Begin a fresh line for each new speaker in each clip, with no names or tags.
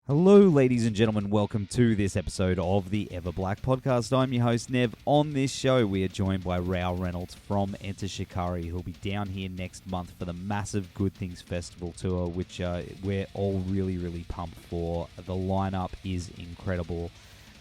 Hello, ladies and gentlemen. Welcome to this episode of the Everblack Podcast. I'm your host, Nev. On this show, we are joined by Rou Reynolds from Enter Shikari, who'll be down here next month for the massive Good Things Festival tour, which we're all really pumped for. The lineup is incredible.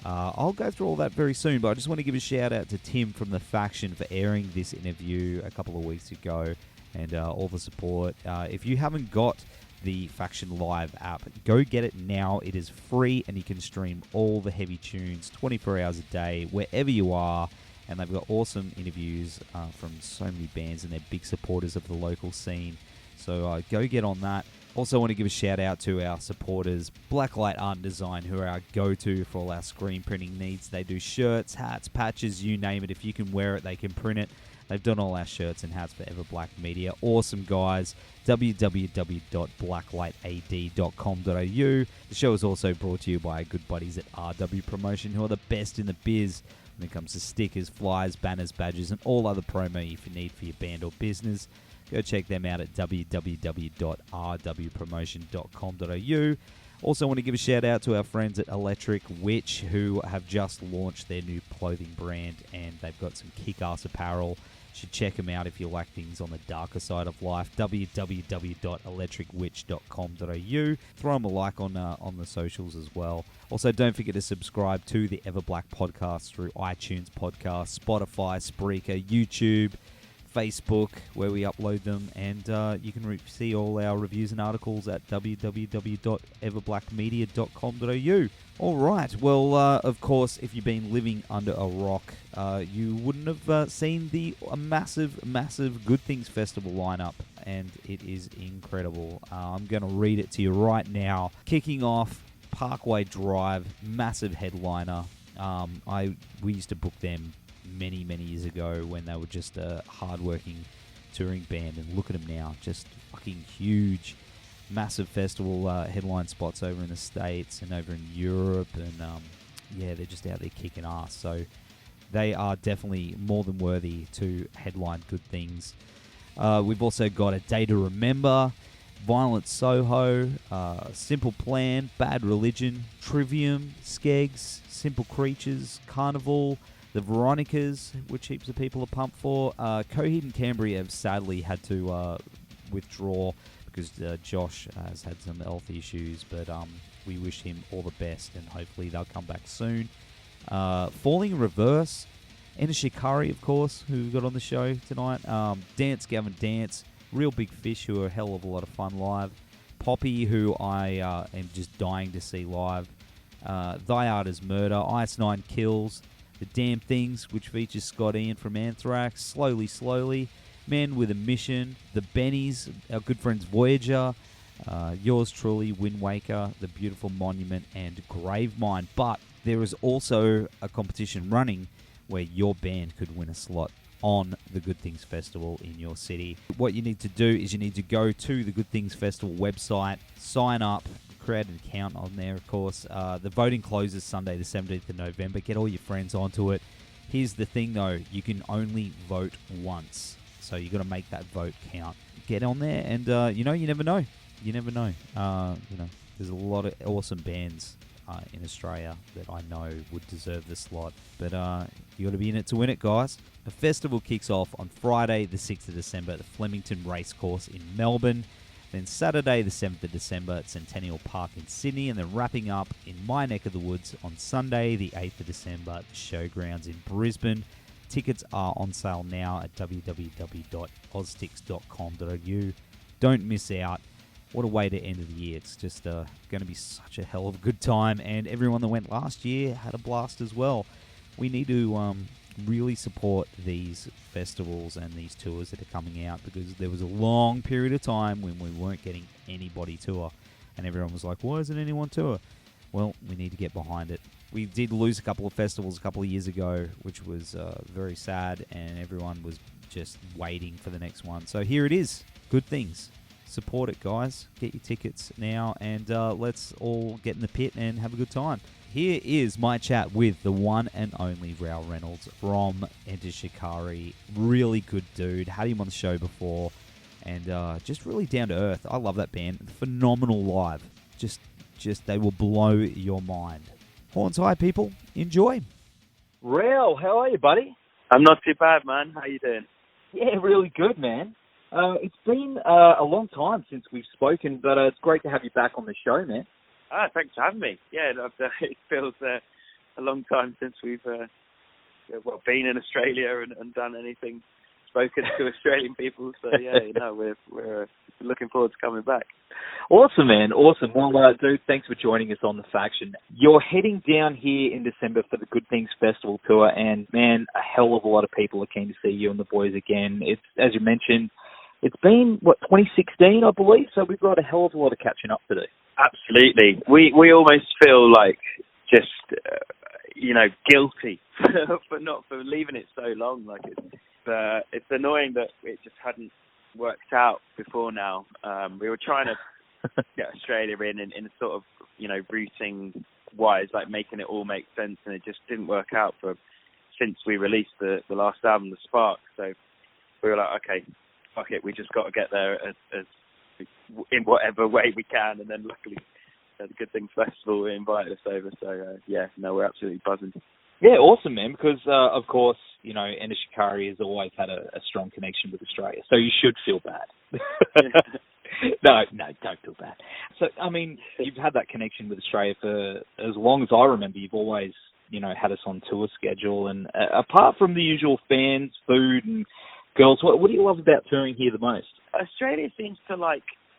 I'll go through all that very soon, but I just want to give a shout out to Tim from the Faction for airing this interview a couple of weeks ago and all the support. If you haven't got the Faction Live app, go get it now. It is free and you can stream all the heavy tunes 24 hours a day wherever you are, and they've got awesome interviews from so many bands and they're big supporters of the local scene, so go get on that. Also want to give a shout out to our supporters, Blacklight Art and Design, who are our go-to for all our screen printing needs. They do shirts, hats, patches, you name it. If you can wear it, they can print it. They've done all our shirts and hats for Everblack Media. Awesome guys. www.blacklightad.com.au. The show is also brought to you by our good buddies at RW Promotion, who are the best in the biz when it comes to stickers, flyers, banners, badges, and all other promo if you need for your band or business. Go check them out at www.rwpromotion.com.au. Also want to give a shout out to our friends at Electric Witch, who have just launched their new clothing brand, and they've got some kick-ass apparel. You should check them out if you like things on the darker side of life. www.electricwitch.com.au. Throw them a like on the socials as well. Also, don't forget to subscribe to the Everblack Podcast through iTunes Podcast, Spotify, Spreaker, YouTube, Facebook, where we upload them, and you can see all our reviews and articles at www.everblackmedia.com.au. All right, well, of course, if you've been living under a rock, you wouldn't have seen the massive Good Things Festival lineup, and it is incredible. I'm going to read it to you right now. Kicking off, Parkway Drive, massive headliner. We used to book them many years ago when they were just a hard-working touring band, and look at them now, just fucking huge, massive festival headline spots over in the States and over in Europe, and yeah, they're just out there kicking ass, so they are definitely more than worthy to headline Good Things. We've also got A Day to Remember, Violent Soho, Simple Plan, Bad Religion, Trivium, Skegss, Simple Creatures, Karnivool, the Veronicas, which heaps of people are pumped for. Coheed and Cambria have sadly had to withdraw because Josh has had some health issues, but we wish him all the best, and hopefully they'll come back soon. Falling in Reverse, Enter Shikari, of course, who we got on the show tonight. Dance, Gavin, Dance, Real Big Fish, who are a hell of a lot of fun live. Poppy, who I am just dying to see live. Thy Art is Murder, Ice Nine Kills, The Damn Things, which features Scott Ian from Anthrax, Slowly, Man with a Mission, the Bennies, our good friends Voyager, yours truly, Windwaker, The Beautiful Monument, and Gravemind. But there is also a competition running where your band could win a slot on the Good Things Festival in your city. What you need to do is you need to go to the Good Things Festival website, sign up, create an account on there, of course. The voting closes Sunday the 17th of November. Get all your friends onto it. Here's the thing though, you can only vote once, so you got to make that vote count. Get on there, and you never know. There's a lot of awesome bands in Australia that I know would deserve the slot, but you got to be in it to win it, guys. The festival kicks off on Friday the 6th of December at the Flemington Racecourse in Melbourne. Then Saturday the 7th of December at Centennial Park in Sydney, and then wrapping up in my neck of the woods on Sunday the 8th of December at the Showgrounds in Brisbane. Tickets are on sale now at www.oztix.com.au. Don't miss out. What a way to end the year. It's just going to be such a hell of a good time, and everyone that went last year had a blast as well. We need to really support these festivals and these tours that are coming out, because there was a long period of time when we weren't getting anybody tour, and everyone was like, why isn't anyone tour? Well, we need to get behind it. We did lose a couple of festivals a couple of years ago, which was very sad, and everyone was just waiting for the next one. So here it is. Good Things. Support it, guys. Get your tickets now, and let's all get in the pit and have a good time. Here is my chat with the one and only Rou Reynolds from Enter Shikari. Really good dude. Had him on the show before, and just really down to earth. I love that band. Phenomenal live. Just they will blow your mind. Horns high, people. Enjoy.
Rou, how are you, buddy?
I'm not too bad, man. How you doing?
Yeah, really good, man. It's been a long time since we've spoken, but it's great to have you back on the show, man.
Thanks for having me. Yeah, it feels a long time since we've been in Australia and done anything, spoken to Australian people. So yeah, we're looking forward to coming back.
Awesome, man. Awesome. Well, dude, thanks for joining us on the Faction. You're heading down here in December for the Good Things Festival tour, and man, a hell of a lot of people are keen to see you and the boys again. It's, as you mentioned, it's been 2016, I believe. So we've got a hell of a lot of catching up to do.
Absolutely. We almost feel like just guilty for leaving it so long. Like it's annoying that it just hadn't worked out before now. We were trying to get Australia in a sort of routing wise, like making it all make sense, and it just didn't work out since we released the last album, The Spark. So we were like, okay, fuck it, we just got to get there as in whatever way we can, and then luckily the Good Things Festival invited us over. So we're absolutely buzzing.
Yeah, awesome, man, because of course, Enter Shikari has always had a strong connection with Australia, so you should feel bad. No, don't feel bad. So, I mean, you've had that connection with Australia for as long as I remember. You've always, had us on tour schedule, and apart from the usual fans, food, and girls, what do you love about touring here the most?
Australia seems to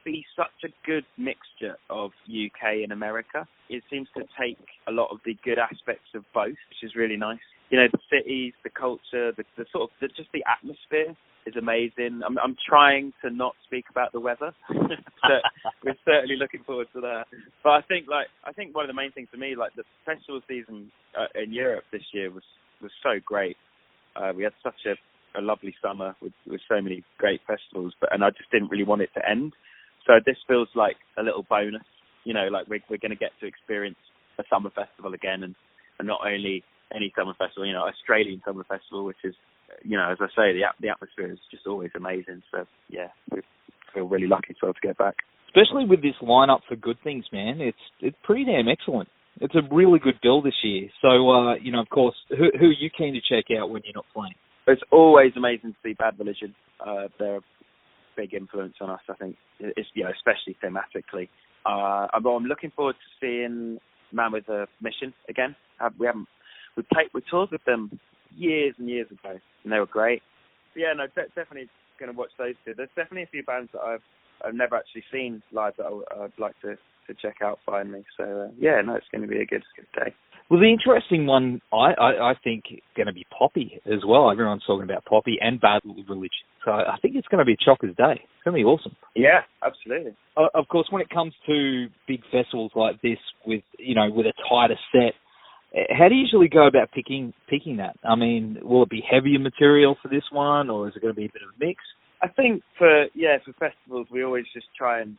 be such a good mixture of UK and America. It seems to take a lot of the good aspects of both, which is really nice. The cities, the culture, just the atmosphere is amazing. I'm trying to not speak about the weather. So we're certainly looking forward to that. But I think one of the main things for me, the festival season in Europe this year was so great. We had such a lovely summer with so many great festivals, and I just didn't really want it to end. So this feels like a little bonus, we're going to get to experience a summer festival again, and not only any summer festival, Australian summer festival, which is, as I say, the atmosphere is just always amazing. So yeah, we feel really lucky to get back.
Especially with this lineup for Good Things, man, it's pretty damn excellent. It's a really good bill this year. So of course, who are you keen to check out when you're not playing?
It's always amazing to see Bad Religion. They're a big influence on us, I think, especially thematically. I'm looking forward to seeing Man with a Mission again. We toured with them years and years ago, and they were great. But yeah, no, definitely going to watch those two. There's definitely a few bands that I've never actually seen live that I'd like to check out finally. So it's going to be a good day.
Well, the interesting one, I think, going to be Poppy as well. Everyone's talking about Poppy and Bad Religion. So I think it's going to be a chocker's day. It's going to be awesome.
Yeah, absolutely.
Of course, when it comes to big festivals like this with a tighter set, how do you usually go about picking that? I mean, will it be heavier material for this one, or is it going to be a bit of a mix?
I think for festivals, we always just try and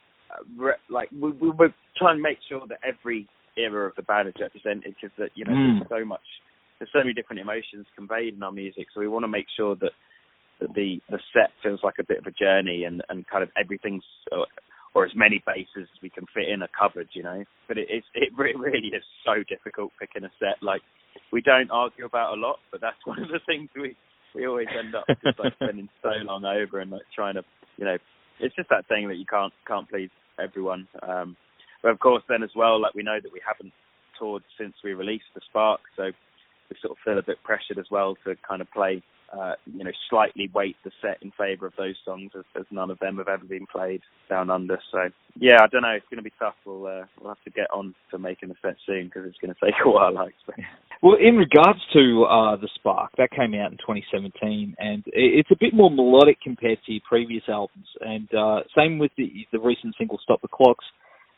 we try and make sure that every era of the band is represented, because that there's so many different emotions conveyed in our music, so we want to make sure that the set feels like a bit of a journey, and kind of everything's or as many bases as we can fit in are covered, but it really is so difficult picking a set. We don't argue about a lot, but that's one of the things we always end up just spending so long over, and trying to it's just that thing that you can't please everyone. But of course, then as well, we know that we haven't toured since we released The Spark, so we sort of feel a bit pressured as well to kind of play, slightly weight the set in favour of those songs, as none of them have ever been played down under. So yeah, I don't know, it's going to be tough. We'll have to get on to making the set soon, because it's going to take a while, I expect.
Well, in regards to The Spark, that came out in 2017, and it's a bit more melodic compared to your previous albums, and same with the recent single Stop the Clocks.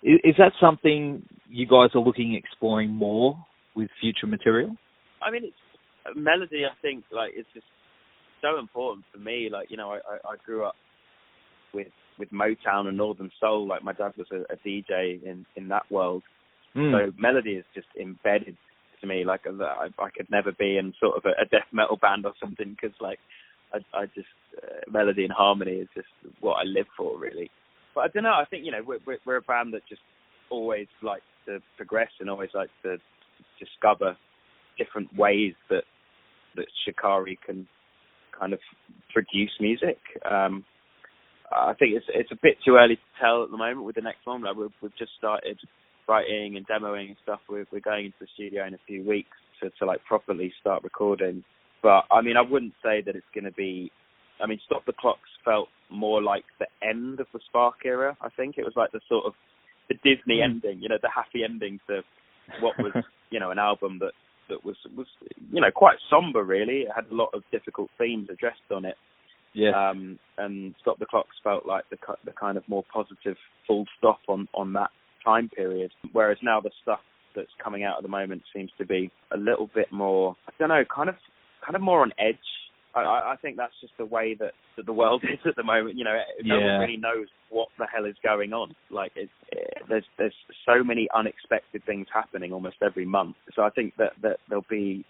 Is that something you guys are looking at exploring more with future material? I
mean, it's melody, I think, it's just so important for me. I grew up with Motown and Northern Soul. My dad was a DJ in that world. So melody is just embedded to me. I could never be in sort of a death metal band or something, because I just melody and harmony is just what I live for, really. But I don't know. I think we're a band that just always like to progress and always like to discover different ways that Shikari can kind of produce music. I think it's a bit too early to tell at the moment with the next one. Like we've just started writing and demoing and stuff. We're going into the studio in a few weeks to like properly start recording. But I mean, I wouldn't say that it's going to be. I mean, Stop the Clocks felt more like the end of the Spark era. I think it was like the sort of the Disney ending, you know, the happy ending to what was, you know, an album that was you know, quite somber really. It had a lot of difficult themes addressed on it.
Yeah.
And Stop the Clocks felt like the kind of more positive full stop on that time period. Whereas now the stuff that's coming out at the moment seems to be a little bit more, I don't know, kind of more on edge. I think that's just the way that the world is at the moment. You know, no one really knows what the hell is going on. Like, there's so many unexpected things happening almost every month. So I think that there'll be,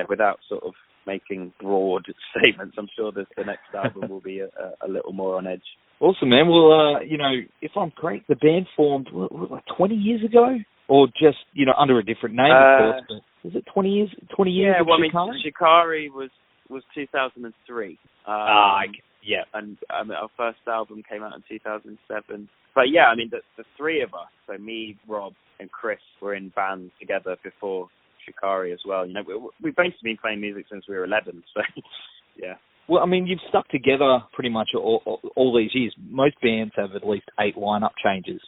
without sort of making broad statements, I'm sure that the next album will be a little more on edge.
Awesome, man. Well, you know, if I'm correct, the band formed like 20 years ago, or just, you know, under a different name, of course. But was it 20 years? 20 years?
Yeah.
Of
Well,
Shikari?
I mean, Shikari was 2003.
Yeah.
And our first album came out in 2007. But yeah, I mean, the three of us, so me, Rob, and Chris, were in bands together before Shikari as well. You know, we've basically been playing music since we were 11. So yeah.
Well, I mean, you've stuck together pretty much all these years. Most bands have at least 8 lineup changes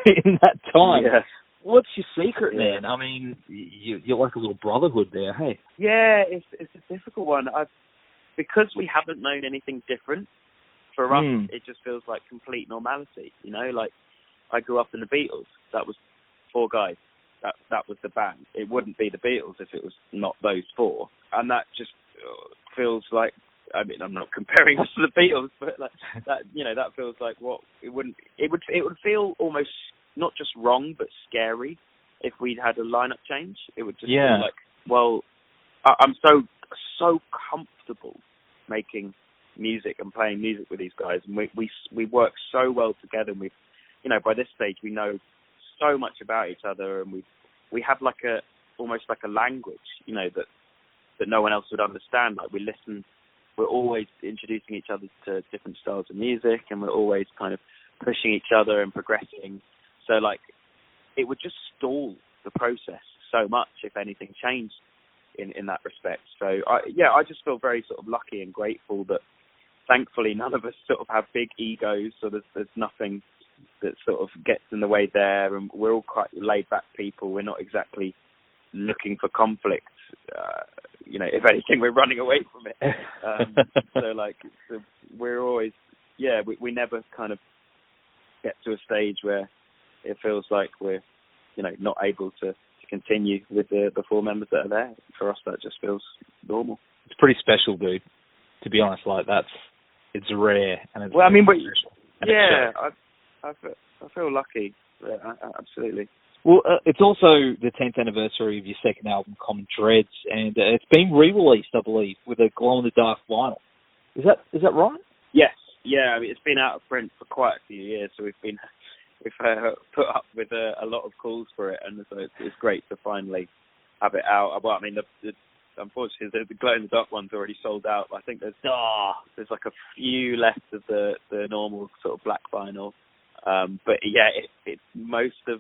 in that time.
Yeah.
What's your secret, man? I mean, you're like a little brotherhood there, hey?
Yeah, it's a difficult one. Because we haven't known anything different, for us, it just feels like complete normality. You know, like I grew up in the Beatles. That was 4 guys. That was the band. It wouldn't be the Beatles if it was not those 4. And that just feels like, I mean, I'm not comparing us to the Beatles, but like that, you know, that feels like what it would feel almost not just wrong but scary if we'd had a lineup change. It would just feel like, well, I'm so comfortable making music and playing music with these guys, and we work so well together, and we've, you know, by this stage we know so much about each other, and we have like almost like a language, you know, that no one else would understand. Like we listen, we're always introducing each other to different styles of music, and we're always kind of pushing each other and progressing. So like it would just stall the process so much if anything changed in that respect. So I just feel very sort of lucky and grateful that thankfully none of us sort of have big egos, so there's nothing that sort of gets in the way there, and we're all quite laid back people. We're not exactly looking for conflict. You know, if anything, we're running away from it. So we're always, we never kind of get to a stage where it feels like we're, you know, not able to continue with the 4 members that are there. For us, that just feels normal.
It's pretty special, dude. To be honest, like it's rare, and it's I feel lucky. Yeah, absolutely. Well, it's also the 10th anniversary of your second album, Common Dreads, and it's been re-released, I believe, with a glow-in-the-dark vinyl. Is that right?
Yes. Yeah, I mean, it's been out of print for quite a few years, so we've put up with a lot of calls for it, and so it's great to finally have it out. Well, I mean, unfortunately, the glow-in-the-dark one's already sold out. I think there's like a few left of the normal sort of black vinyl. But yeah, it's most of,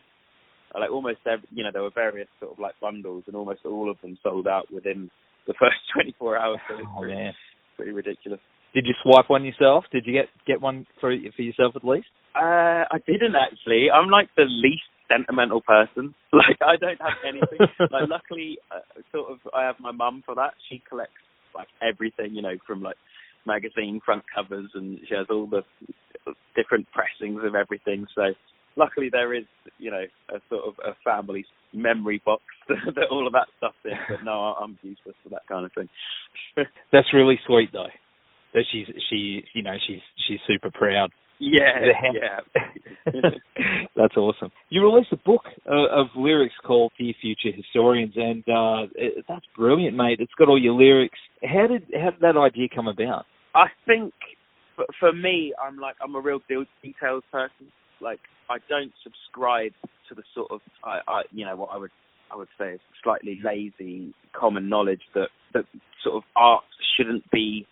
like almost every, you know, there were various sort of like bundles, and almost all of them sold out within the first 24 hours. So it's pretty ridiculous.
Did you swipe one yourself? Did you get one for yourself at least?
I didn't actually. I'm like the least sentimental person. Like I don't have anything. Like luckily, sort of, I have my mum for that. She collects like everything, you know, from like magazine front covers, and she has all the different pressings of everything. So luckily there is, you know, a sort of a family memory box that all of that stuff's in. But no, I'm useless for that kind of thing.
That's really sweet though. That she's super proud.
Yeah.
That's awesome. You released a book of lyrics called Dear Future Historians, and that's brilliant, mate. It's got all your lyrics. How did that idea come about?
I think for me, I'm a real details person. like, I don't subscribe to the sort of, what I would say is slightly lazy common knowledge that sort of art shouldn't be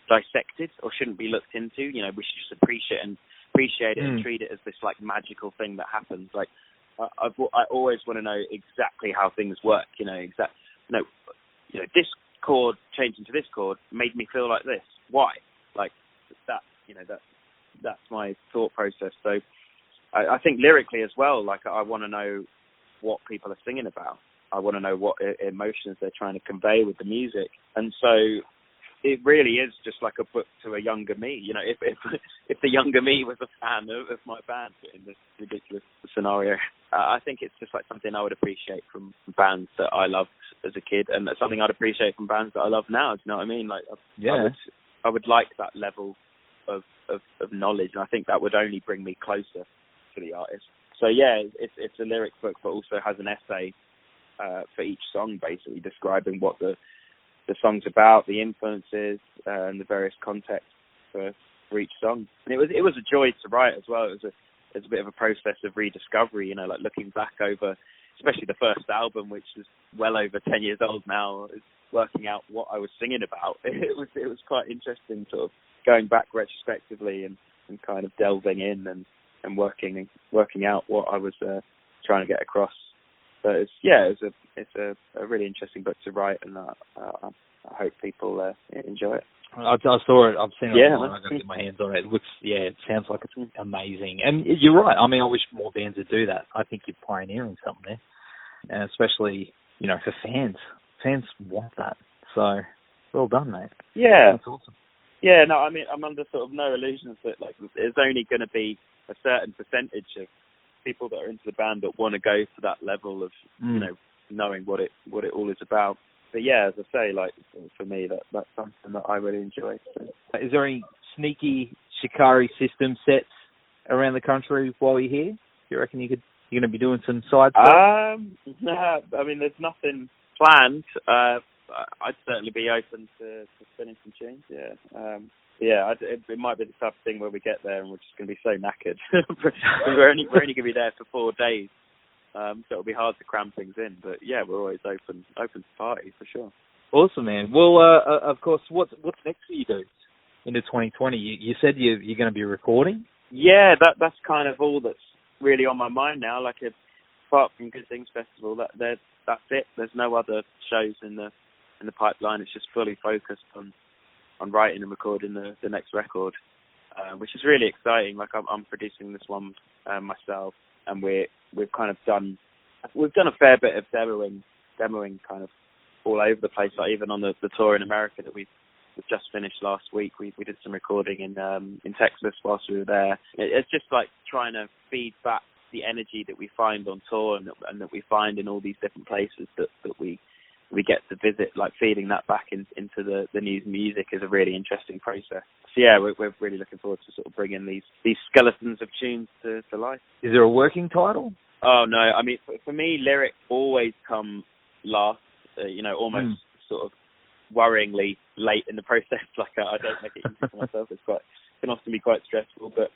dissected or shouldn't be looked into. You know, we should just appreciate it and treat it as this like magical thing that happens. Like, I always want to know exactly how things work. This chord changing to this chord made me feel like this. Why? Like that. That's my thought process. So I think lyrically as well. Like, I want to know what people are singing about. I want to know what emotions they're trying to convey with the music. And so it really is just like a book to a younger me. You know, if the younger me was a fan of my band in this ridiculous scenario, I think it's just like something I would appreciate from bands that I loved as a kid, and that's something I'd appreciate from bands that I love now. Do you know what I mean? Like, I would like that level of knowledge, and I think that would only bring me closer to the artist. So yeah, it's a lyric book, but also has an essay for each song, basically describing what the song's about, the influences, and the various contexts for each song. And it was a joy to write as well. It was a bit of a process of rediscovery, you know, like looking back over, especially the first album, which is well over 10 years old now, is working out what I was singing about. It was quite interesting, sort of going back retrospectively and kind of delving in and working out what I was trying to get across. So it's a really interesting book to write, and I hope people enjoy it.
I saw it. I've seen it online. I got to get my hands on it. It sounds like it's amazing. And you're right. I mean, I wish more bands would do that. I think you're pioneering something there, and especially, you know, for fans. Fans want that. So well done, mate.
Yeah,
that's awesome.
Yeah, no, I mean, I'm under sort of no illusions that like there's only going to be a certain percentage of people that are into the band that want to go to that level of you know, knowing what it all is about. But yeah, as I say, like for me, that's something that I really enjoy. So.
Is there any sneaky Shikari system sets around the country while you're here? Do you reckon you're going to be doing some side stuff?
No, I mean, there's nothing planned. I'd certainly be open to spinning some tunes. Yeah. It might be the type of thing where we get there and we're just going to be so knackered. we're only going to be there for 4 days. So it'll be hard to cram things in, but yeah, we're always open to party for sure.
Awesome, man. Well, of course, what's next for you dudes into 2020? You said you're going to be recording.
Yeah, that's kind of all that's really on my mind now. Like, apart from Good Things Festival, that's it. There's no other shows in the pipeline. It's just fully focused on writing and recording the next record, which is really exciting. Like, I'm producing this one myself, and we've done a fair bit of demoing kind of all over the place. Like even on the tour in America that we've just finished last week, we did some recording in Texas whilst we were there. It's just like trying to feed back the energy that we find on tour and that we find in all these different places that we get to visit. Like feeding that back into the new music is a really interesting process. So yeah, we're really looking forward to sort of bringing these skeletons of tunes to life.
Is there a working title?
Oh no, I mean for me, lyrics always come last. Almost sort of worryingly late in the process. Like I don't make it easy for myself. It can often be quite stressful. But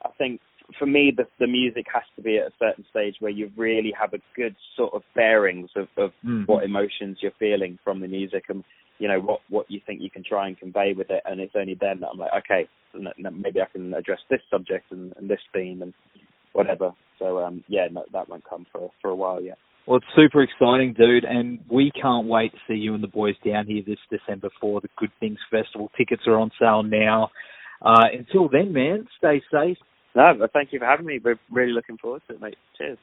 I think for me, the music has to be at a certain stage where you really have a good sort of bearings of what emotions you're feeling from the music, and you know what you think you can try and convey with it. And it's only then that I'm like, okay, maybe I can address this subject and this theme and whatever. So that won't come for a while yet.
Well, it's super exciting, dude, and we can't wait to see you and the boys down here this December for the Good Things Festival. Tickets are on sale now. Until then, man, stay safe.
No, but thank you for having me. We're really looking forward to it, mate. Cheers.